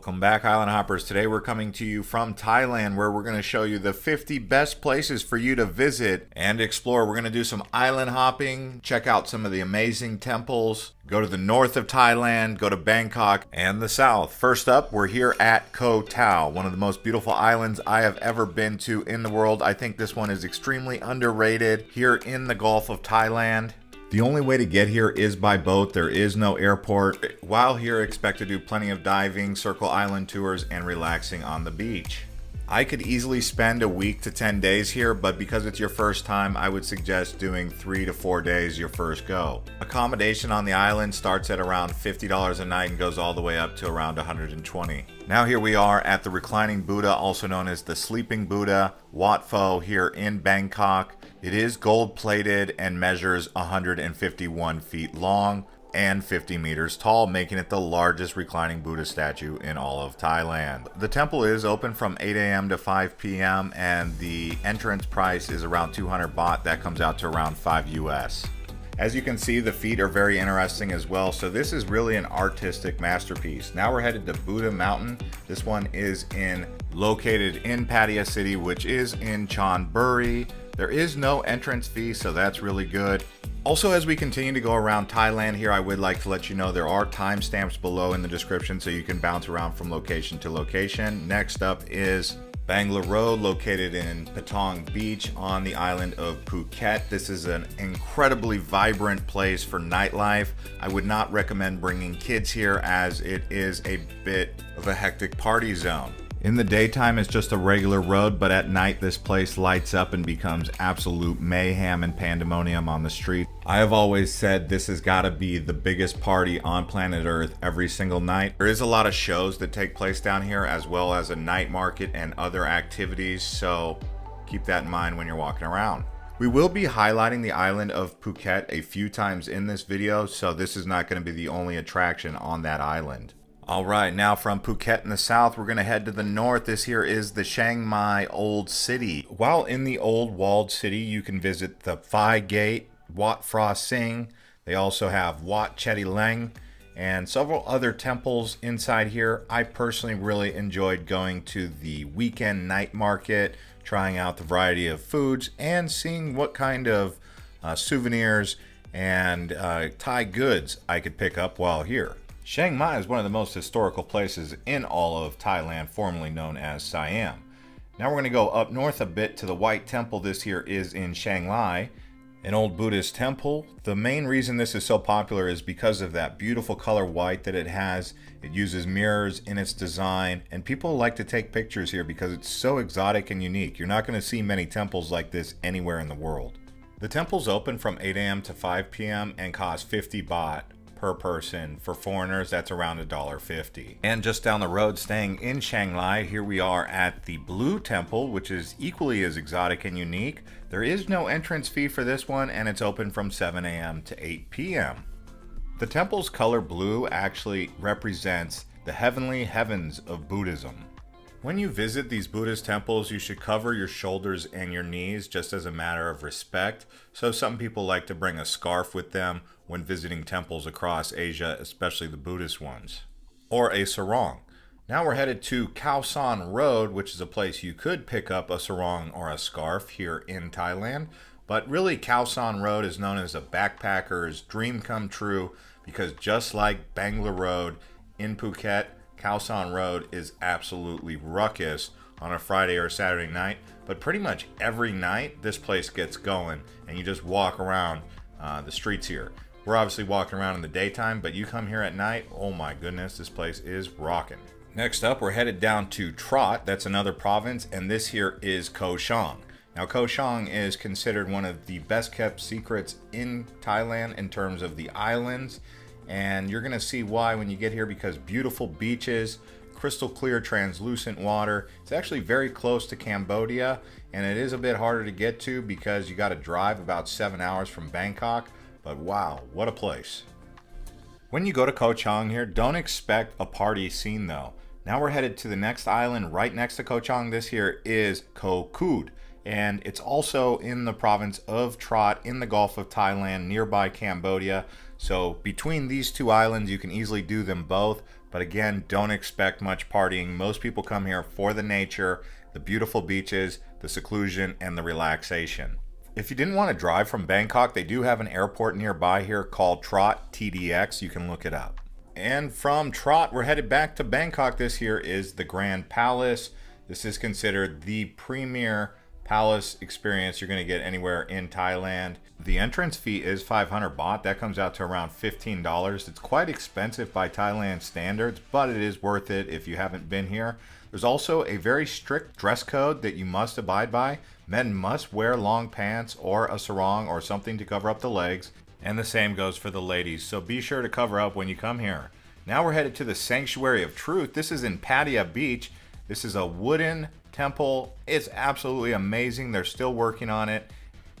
Welcome back, Island Hoppers. Today we're coming to you from Thailand, where we're going to show you the 50 best places for you to visit and explore. We're going to do some island hopping, check out some of the amazing temples, go to the north of Thailand, go to Bangkok, and the south. First up, we're here at Koh Tao, one of the most beautiful islands I have ever been to in the world. I think this one is extremely underrated here in the Gulf of Thailand. The only way to get here is by boat. There is no airport. While here, expect to do plenty of diving, circle island tours, and relaxing on the beach. I could easily spend a week to 10 days here, but because it's your first time, I would suggest doing 3 to 4 days your first go. Accommodation on the island starts at around $50 a night and goes all the way up to around $120. Now here we are at the Reclining Buddha, also known as the Sleeping Buddha, Wat Pho, here in Bangkok. It is gold plated and measures 151 feet long and 50 meters tall, making it the largest reclining Buddha statue in all of Thailand. The temple is open from 8 a.m. to 5 p.m. and the entrance price is around 200 baht. That comes out to around 5 US. As you can see, the feet are very interesting as well. So this is really an artistic masterpiece. Now we're headed to Buddha Mountain. This one is located in Pattaya City, which is in Chonburi. There is no entrance fee, so that's really good. Also, as we continue to go around Thailand here, I would like to let you know there are timestamps below in the description so you can bounce around from location to location. Next up is Bangla Road, located in Patong Beach on the island of Phuket. This is an incredibly vibrant place for nightlife. I would not recommend bringing kids here as it is a bit of a hectic party zone. In the daytime, it's just a regular road, but at night, this place lights up and becomes absolute mayhem and pandemonium on the street. I have always said this has got to be the biggest party on planet Earth every single night. There is a lot of shows that take place down here, as well as a night market and other activities, so keep that in mind when you're walking around. We will be highlighting the island of Phuket a few times in this video, so this is not going to be the only attraction on that island. Alright, now from Phuket in the south, we're going to head to the north. This here is the Chiang Mai Old City. While in the old walled city, you can visit the Phai Gate, Wat Phra Singh. They also have Wat Chetty Leng and several other temples inside here. I personally really enjoyed going to the weekend night market, trying out the variety of foods, and seeing what kind of souvenirs and Thai goods I could pick up while here. Chiang Mai is one of the most historical places in all of Thailand, formerly known as Siam. Now we're going to go up north a bit to the White Temple. This here is in Chiang Rai, an old Buddhist temple. The main reason this is so popular is because of that beautiful color white that it has. It uses mirrors in its design, and people like to take pictures here because it's so exotic and unique. You're not going to see many temples like this anywhere in the world. The temple's open from 8 a.m. to 5 p.m. and costs 50 baht per person. For foreigners, that's around $1.50. And just down the road, staying in Chiang Mai, here we are at the Blue Temple, which is equally as exotic and unique. There is no entrance fee for this one, and it's open from 7 a.m. to 8 p.m. The temple's color blue actually represents the heavenly heavens of Buddhism. When you visit these Buddhist temples, you should cover your shoulders and your knees just as a matter of respect. So some people like to bring a scarf with them when visiting temples across Asia, especially the Buddhist ones. Or a sarong. Now we're headed to Khao San Road, which is a place you could pick up a sarong or a scarf here in Thailand. But really, Khao San Road is known as a backpacker's dream come true because just like Bangla Road in Phuket, Khao San Road is absolutely ruckus on a Friday or Saturday night, but pretty much every night this place gets going and you just walk around the streets here. We're obviously walking around in the daytime, but you come here at night, oh my goodness, this place is rocking. Next up, we're headed down to Trot. That's another province, and this here is Koh Chang. Now, Koh Chang is considered one of the best kept secrets in Thailand in terms of the islands. And you're going to see why when you get here, because beautiful beaches, crystal clear translucent water. It's actually very close to Cambodia, and it is a bit harder to get to because you got to drive about 7 hours from Bangkok. But wow, what a place. When you go to Koh Chang here, don't expect a party scene though. Now we're headed to the next island right next to Koh Chang. This here is Koh Kood, and it's also in the province of Trot in the Gulf of Thailand, nearby Cambodia. So between these two islands, you can easily do them both. But again, don't expect much partying. Most people come here for the nature, the beautiful beaches, the seclusion, and the relaxation. If you didn't want to drive from Bangkok, they do have an airport nearby here called Trot, TDX. You can look it up. And from Trot, we're headed back to Bangkok. This here is the Grand Palace. This is considered the premier palace experience you're going to get anywhere in Thailand. The entrance fee is 500 baht. That comes out to around $15. It's quite expensive by Thailand standards, but it is worth it if you haven't been here. There's also a very strict dress code that you must abide by. Men must wear long pants or a sarong or something to cover up the legs. And the same goes for the ladies, so be sure to cover up when you come here. Now we're headed to the Sanctuary of Truth. This is in Pattaya Beach. This is a wooden temple. It's absolutely amazing. They're still working on it.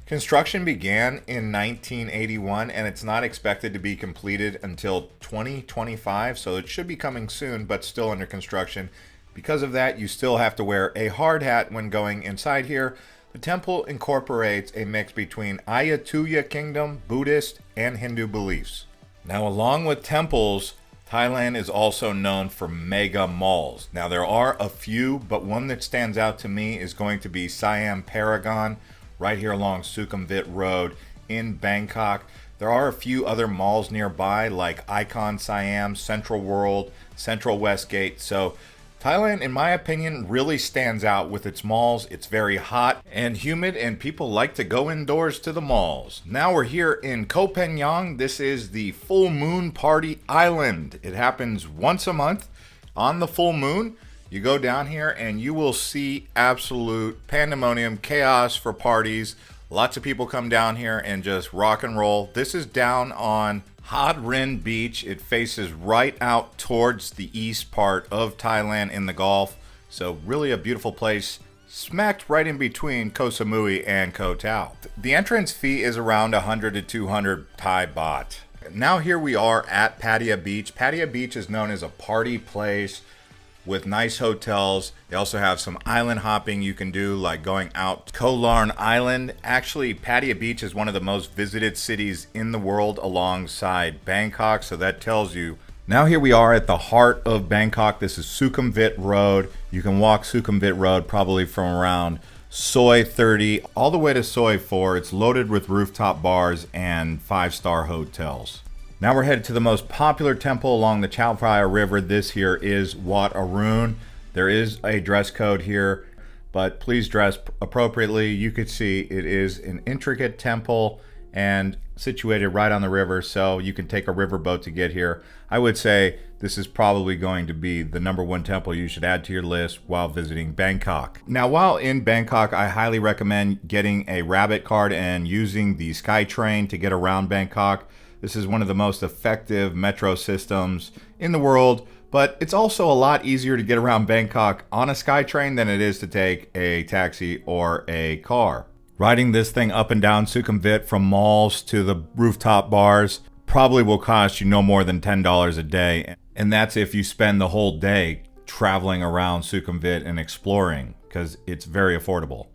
Construction began in 1981 and it's not expected to be completed until 2025, so it should be coming soon, but still under construction. Because of that, you still have to wear a hard hat when going inside here. The temple incorporates a mix between Ayutthaya Kingdom, Buddhist, and Hindu beliefs. Now, along with temples, Thailand is also known for mega malls. Now, there are a few, but one that stands out to me is going to be Siam Paragon, right here along Sukhumvit Road in Bangkok. There are a few other malls nearby, like Icon Siam, Central World, Central Westgate. So Thailand, in my opinion, really stands out with its malls. It's very hot and humid, and people like to go indoors to the malls. Now we're here in Koh Phangan. This is the full moon party island. It happens once a month on the full moon. You go down here and you will see absolute pandemonium, chaos for parties. Lots of people come down here and just rock and roll. This is down on Hat Rin Beach. It faces right out towards the east part of Thailand in the Gulf. So really a beautiful place, smacked right in between Koh Samui and Koh Tao. The entrance fee is around 100 to 200 Thai baht. Now here we are at Pattaya Beach. Pattaya Beach is known as a party place with nice hotels. They also have some island hopping you can do, like going out to Koh Larn Island. Actually, Pattaya Beach is one of the most visited cities in the world alongside Bangkok, so that tells you. Now here we are at the heart of Bangkok. This is Sukhumvit Road. You can walk Sukhumvit Road probably from around Soi 30 all the way to Soi 4. It's loaded with rooftop bars and 5-star hotels. Now we're headed to the most popular temple along the Chao Phraya River. This here is Wat Arun. There is a dress code here, but please dress appropriately. You could see it is an intricate temple and situated right on the river, so you can take a riverboat to get here. I would say this is probably going to be the #1 temple you should add to your list while visiting Bangkok. Now, while in Bangkok, I highly recommend getting a rabbit card and using the SkyTrain to get around Bangkok. This is one of the most effective metro systems in the world, but it's also a lot easier to get around Bangkok on a SkyTrain than it is to take a taxi or a car. Riding this thing up and down Sukhumvit from malls to the rooftop bars probably will cost you no more than $10 a day, and that's if you spend the whole day traveling around Sukhumvit and exploring, because it's very affordable.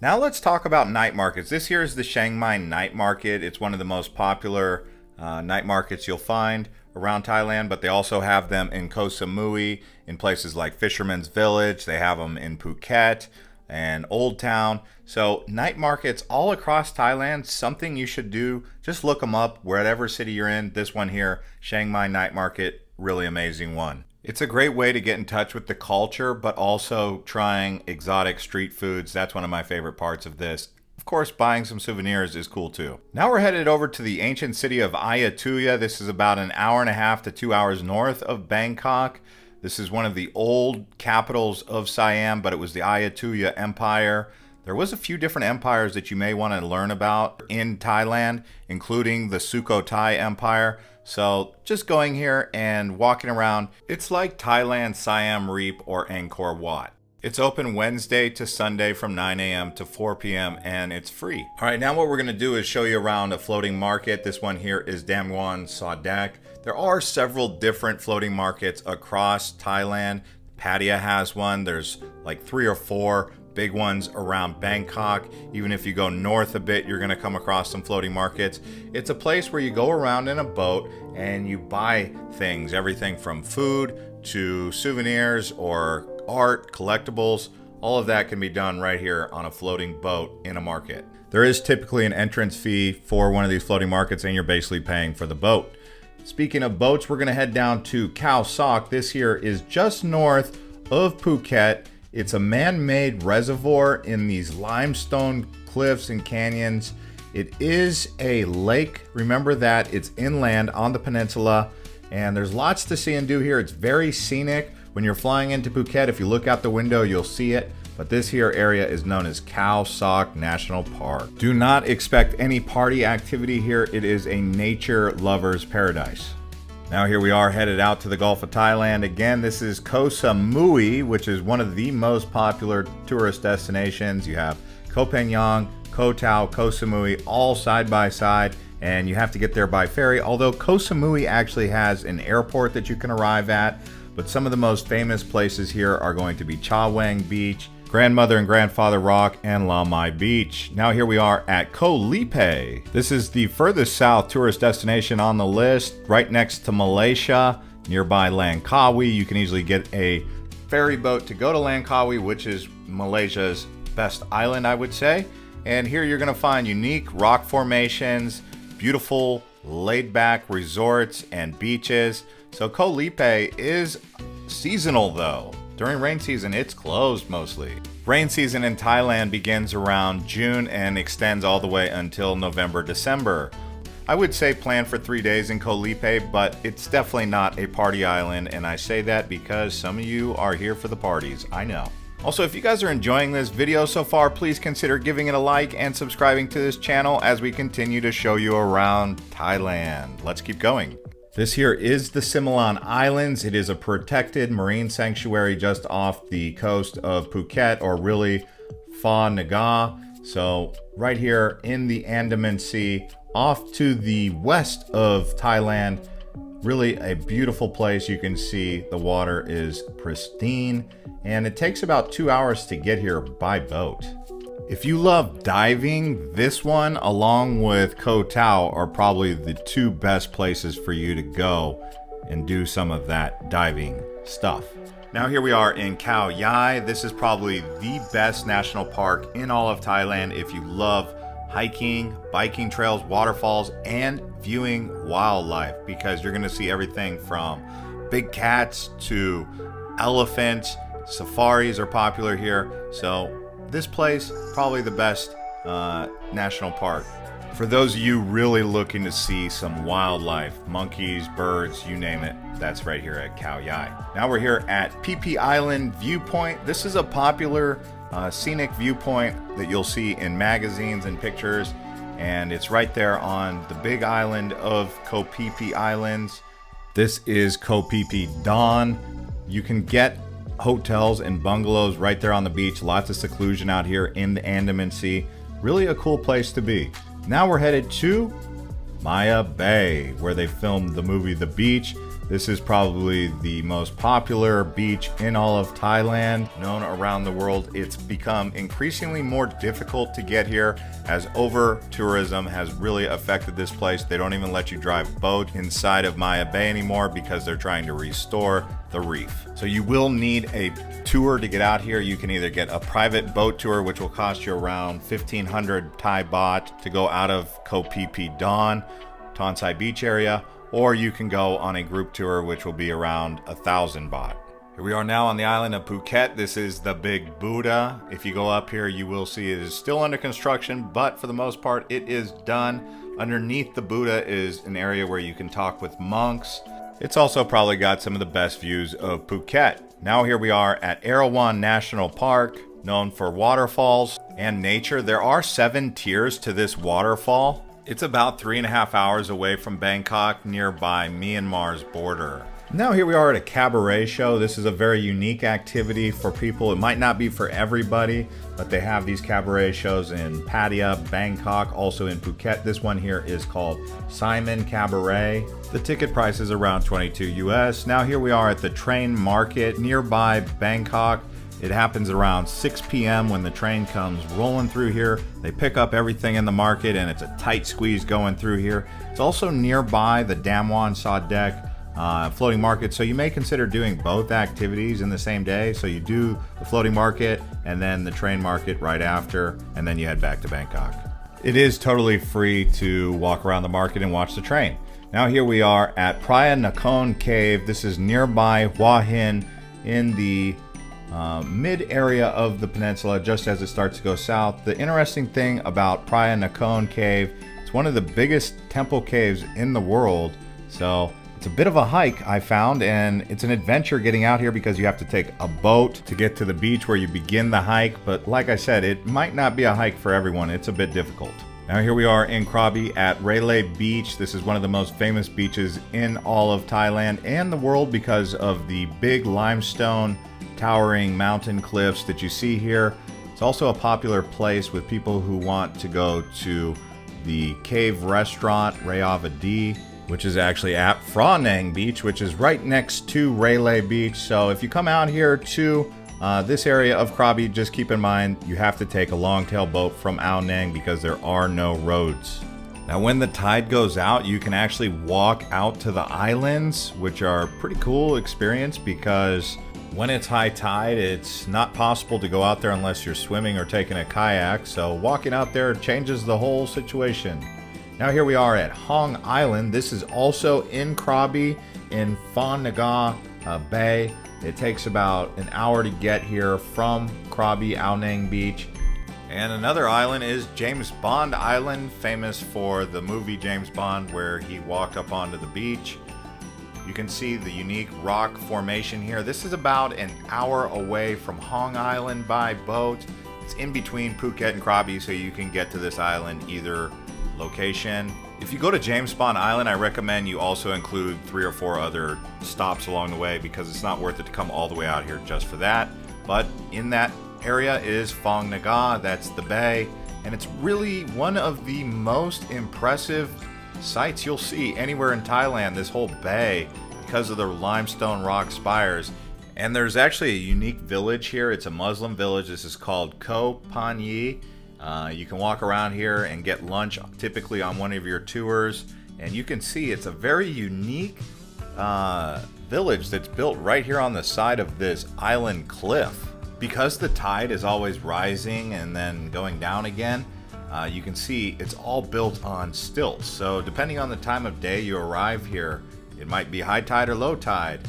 Now let's talk about night markets. This here is the Chiang Mai night market. It's one of the most popular night markets you'll find around Thailand, but they also have them in Koh Samui, in places like Fisherman's Village. They have them in Phuket and Old Town. So night markets all across Thailand, something you should do. Just look them up wherever city you're in. This one here, Chiang Mai night market, really amazing one. It's a great way to get in touch with the culture, but also trying exotic street foods. That's one of my favorite parts of this. Of course, buying some souvenirs is cool too. Now we're headed over to the ancient city of Ayutthaya. This is about an hour and a half to 2 hours north of Bangkok. This is one of the old capitals of Siam, but it was the Ayutthaya Empire. There was a few different empires that you may want to learn about in Thailand, including the Sukhothai Empire. So just going here and walking around, it's like Thailand, Siam Reap, or Angkor Wat. It's open Wednesday to Sunday from 9 a.m. to 4 p.m. and it's free. All right, now what we're gonna do is show you around a floating market. This one here is Damwon Sadak. There are several different floating markets across Thailand. Pattaya has one. There's like 3 or 4 big ones around Bangkok. Even if you go north a bit, you're gonna come across some floating markets. It's a place where you go around in a boat and you buy things, everything from food to souvenirs or art, collectibles. All of that can be done right here on a floating boat in a market. There is typically an entrance fee for one of these floating markets, and you're basically paying for the boat. Speaking of boats, we're gonna head down to Koh Samui. This here is just north of Phuket. It's a man-made reservoir in these limestone cliffs and canyons. It is a lake. Remember that it's inland on the peninsula, and there's lots to see and do here. It's very scenic. When you're flying into Phuket, if you look out the window, you'll see it. But this here area is known as Koh Samui National Park. Do not expect any party activity here. It is a nature lover's paradise. Now here we are headed out to the Gulf of Thailand. Again, this is Koh Samui, which is one of the most popular tourist destinations. You have Koh Phangan, Koh Tao, Koh Samui, all side by side, and you have to get there by ferry. Although Koh Samui actually has an airport that you can arrive at, but some of the most famous places here are going to be Cha Wang Beach, Grandmother and Grandfather Rock, and La Mai Beach. Now here we are at Koh Lipe. This is the furthest south tourist destination on the list, right next to Malaysia, nearby Langkawi. You can easily get a ferry boat to go to Langkawi, which is Malaysia's best island, I would say. And here you're gonna find unique rock formations, beautiful laid-back resorts and beaches. So Koh Lipe is seasonal though. During rain season, it's closed mostly. Rain season in Thailand begins around June and extends all the way until November, December. I would say plan for 3 days in Koh Lipe, but it's definitely not a party island, and I say that because some of you are here for the parties, I know. Also, if you guys are enjoying this video so far, please consider giving it a like and subscribing to this channel as we continue to show you around Thailand. Let's keep going. This here is the Similan Islands. It is a protected marine sanctuary just off the coast of Phuket, or really Phra Nagar. So right here in the Andaman Sea, off to the west of Thailand. Really a beautiful place. You can see the water is pristine, and it takes about 2 hours to get here by boat. If you love diving, this one along with Koh Tao are probably the two best places for you to go and do some of that diving stuff. Now here we are in Khao Yai. This is probably the best national park in all of Thailand if you love hiking, biking trails, waterfalls, and viewing wildlife, because you're gonna see everything from big cats to elephants. Safaris are popular here. So this place, probably the best national park. For those of you really looking to see some wildlife, monkeys, birds, you name it, that's right here at Khao Yai. Now we're here at Phi Phi Island Viewpoint. This is a popular scenic viewpoint that you'll see in magazines and pictures, and it's right there on the big island of Koh Phi Phi Islands. This is Koh Phi Phi Don. You can get hotels and bungalows right there on the beach. Lots of seclusion out here in the Andaman Sea. Really a cool place to be. Now we're headed to Maya Bay, where they filmed the movie The Beach. This is probably the most popular beach in all of Thailand, known around the world. It's become increasingly more difficult to get here as over-tourism has really affected this place. They don't even let you drive boat inside of Maya Bay anymore because they're trying to restore the reef. So you will need a tour to get out here. You can either get a private boat tour, which will cost you around 1,500 Thai baht to go out of Koh Phi Phi Don, Tonsai Beach area, or you can go on a group tour, which will be around 1,000 baht. Here we are now on the island of Phuket. This is the Big Buddha. If you go up here, you will see it is still under construction, but for the most part, it is done. Underneath the Buddha is an area where you can talk with monks. It's also probably got some of the best views of Phuket. Now here we are at Erawan National Park, known for waterfalls and nature. There are 7 tiers to this waterfall. It's about 3.5 hours away from Bangkok, nearby Myanmar's border. Now here we are at a cabaret show. This is a very unique activity for people. It might not be for everybody, but they have these cabaret shows in Pattaya, Bangkok, also in Phuket. This one here is called Simon Cabaret. The ticket price is around 22 US. Now here we are at the train market nearby Bangkok. It happens around 6 p.m. when the train comes rolling through here. They pick up everything in the market and it's a tight squeeze going through here. It's also nearby the Damwon Sadek floating market, so you may consider doing both activities in the same day. So you do the floating market and then the train market right after, and then you head back to Bangkok. It is totally free to walk around the market and watch the train. Now here we are at Praia Nakhon Cave. This is nearby Hua Hin in the mid area of the peninsula, just as it starts to go south. The interesting thing about Praia Nakhon Cave, it's one of the biggest temple caves in the world. So it's a bit of a hike, I found, and it's an adventure getting out here because you have to take a boat to get to the beach where you begin the hike. But like I said, it might not be a hike for everyone. It's a bit difficult. Now here we are in Krabi at Railay Beach. This is one of the most famous beaches in all of Thailand and the world because of the big limestone towering mountain cliffs that you see here. It's also a popular place with people who want to go to the cave restaurant Rayavadi, which is actually at Phra Nang Beach, which is right next to Railay Beach. So if you come out here to this area of Krabi, just keep in mind you have to take a long-tail boat from Ao Nang because there are no roads. Now when the tide goes out, you can actually walk out to the islands, which are a pretty cool experience because when it's high tide, it's not possible to go out there unless you're swimming or taking a kayak. So walking out there changes the whole situation. Now here we are at Hong Island. This is also in Krabi in Phang Nga Bay. It takes about an hour to get here from Krabi, Ao Nang Beach. And another island is James Bond Island, famous for the movie James Bond where he walked up onto the beach. You can see the unique rock formation here. This is about an hour away from Hong Island by boat. It's in between Phuket and Krabi, so you can get to this island either location. If you go to James Bond Island, I recommend you also include 3 or 4 other stops along the way because it's not worth it to come all the way out here just for that. But in that area is Phang Nga, that's the bay, and it's really one of the most impressive sights you'll see anywhere in Thailand, this whole bay, because of the limestone rock spires. And there's actually a unique village here. It's a Muslim village. This is called Koh Panyi. You can walk around here and get lunch typically on one of your tours, and you can see it's a very unique village that's built right here on the side of this island cliff. Because the tide is always rising and then going down again, you can see it's all built on stilts. So depending on the time of day you arrive here, it might be high tide or low tide.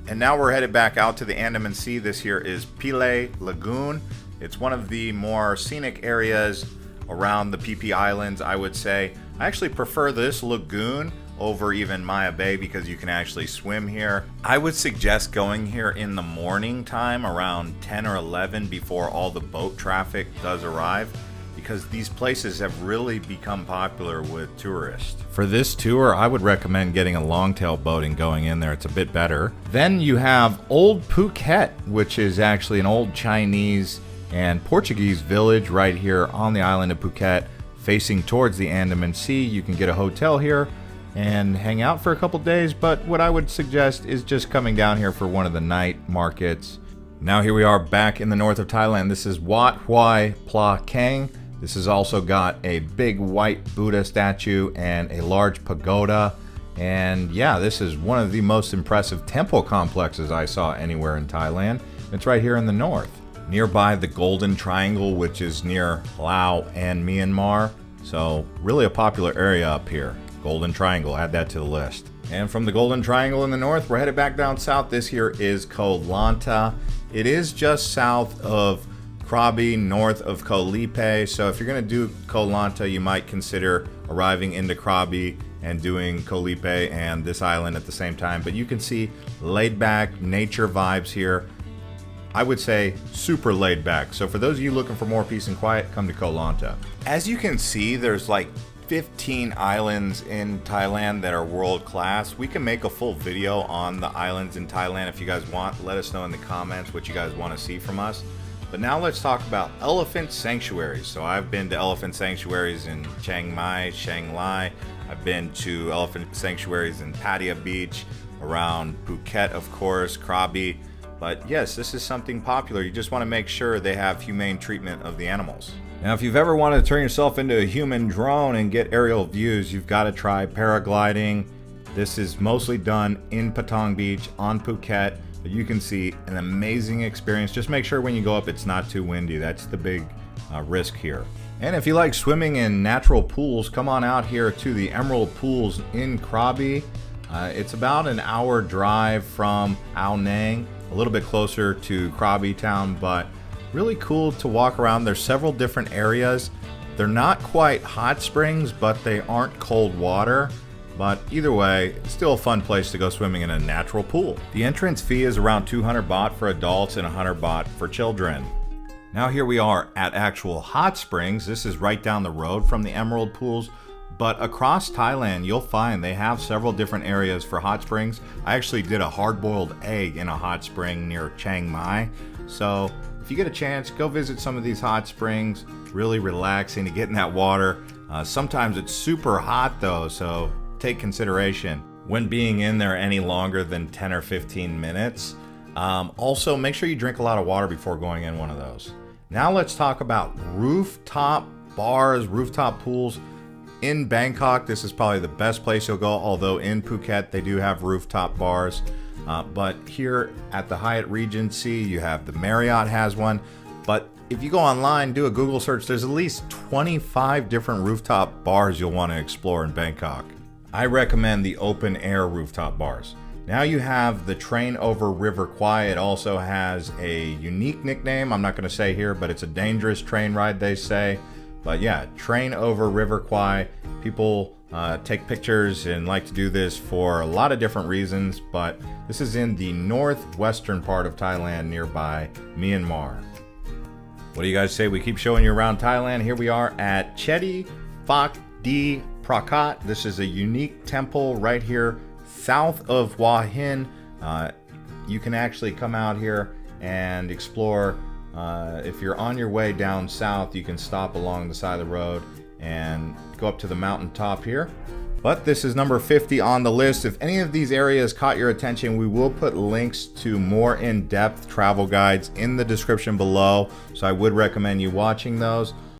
And now we're headed back out to the Andaman Sea. This here is Pile Lagoon. It's one of the more scenic areas around the PP Islands, I would say. I actually prefer this lagoon over even Maya Bay because you can actually swim here. I would suggest going here in the morning time around 10 or 11 before all the boat traffic does arrive, because these places have really become popular with tourists. For this tour, I would recommend getting a longtail boat and going in there. It's a bit better. Then you have Old Phuket, which is actually an old Chinese and Portuguese village right here on the island of Phuket, facing towards the Andaman Sea. You can get a hotel here and hang out for a couple days, but what I would suggest is just coming down here for one of the night markets. Now here we are back in the north of Thailand. This is Wat Hwai Pla Keng. This has also got a big white Buddha statue and a large pagoda. And yeah, this is one of the most impressive temple complexes I saw anywhere in Thailand. It's right here in the north, nearby the Golden Triangle, which is near Laos and Myanmar. So really a popular area up here. Golden Triangle, add that to the list. And from the Golden Triangle in the north, we're headed back down south. This here is Koh Lanta. It is just south of Krabi, north of Koh Lipe. So if you're gonna do Koh Lanta, you might consider arriving into Krabi and doing Koh Lipe and this island at the same time. But you can see laid back nature vibes here. I would say super laid back. So for those of you looking for more peace and quiet, come to Koh Lanta. As you can see, there's like 15 islands in Thailand that are world class. We can make a full video on the islands in Thailand if you guys want. Let us know in the comments what you guys want to see from us. But now let's talk about elephant sanctuaries. So I've been to elephant sanctuaries in Chiang Mai, Chiang Rai. I've been to elephant sanctuaries in Pattaya Beach, around Phuket, of course, Krabi. But yes, this is something popular. You just want to make sure they have humane treatment of the animals. Now, if you've ever wanted to turn yourself into a human drone and get aerial views, you've got to try paragliding. This is mostly done in Patong Beach on Phuket, but you can see an amazing experience. Just make sure when you go up it's not too windy. That's the big risk here. And if you like swimming in natural pools, come on out here to the Emerald Pools in Krabi. It's about an hour drive from Ao Nang, a little bit closer to Krabi town, but really cool to walk around. There's several different areas. They're not quite hot springs, but they aren't cold water. But either way, it's still a fun place to go swimming in a natural pool. The entrance fee is around 200 baht for adults and 100 baht for children. Now here we are at actual hot springs. This is right down the road from the Emerald Pools. But across Thailand, you'll find they have several different areas for hot springs. I actually did a hard-boiled egg in a hot spring near Chiang Mai. So if you get a chance, go visit some of these hot springs. Really relaxing to get in that water. Sometimes it's super hot though, so take consideration when being in there any longer than 10 or 15 minutes. Also, make sure you drink a lot of water before going in one of those. Now let's talk about rooftop bars, rooftop pools. In Bangkok, this is probably the best place you'll go, although in Phuket they do have rooftop bars. But here at the Hyatt Regency, you have the Marriott has one. But if you go online, do a Google search, there's at least 25 different rooftop bars you'll want to explore in Bangkok. I recommend the open air rooftop bars. Now you have the train over River Kwai. It also has a unique nickname I'm not going to say here, but it's a dangerous train ride, they say. But yeah, train over River Kwai. People take pictures and like to do this for a lot of different reasons, but this is in the northwestern part of Thailand nearby Myanmar. What do you guys say we keep showing you around Thailand? Here we are at Chedi Phak Di Prakat. This is a unique temple right here south of Hua Hin. You can actually come out here and explore. If you're on your way down south, you can stop along the side of the road and go up to the mountain top here. But this is number 50 on the list. If any of these areas caught your attention, we will put links to more in-depth travel guides in the description below. So I would recommend you watching those.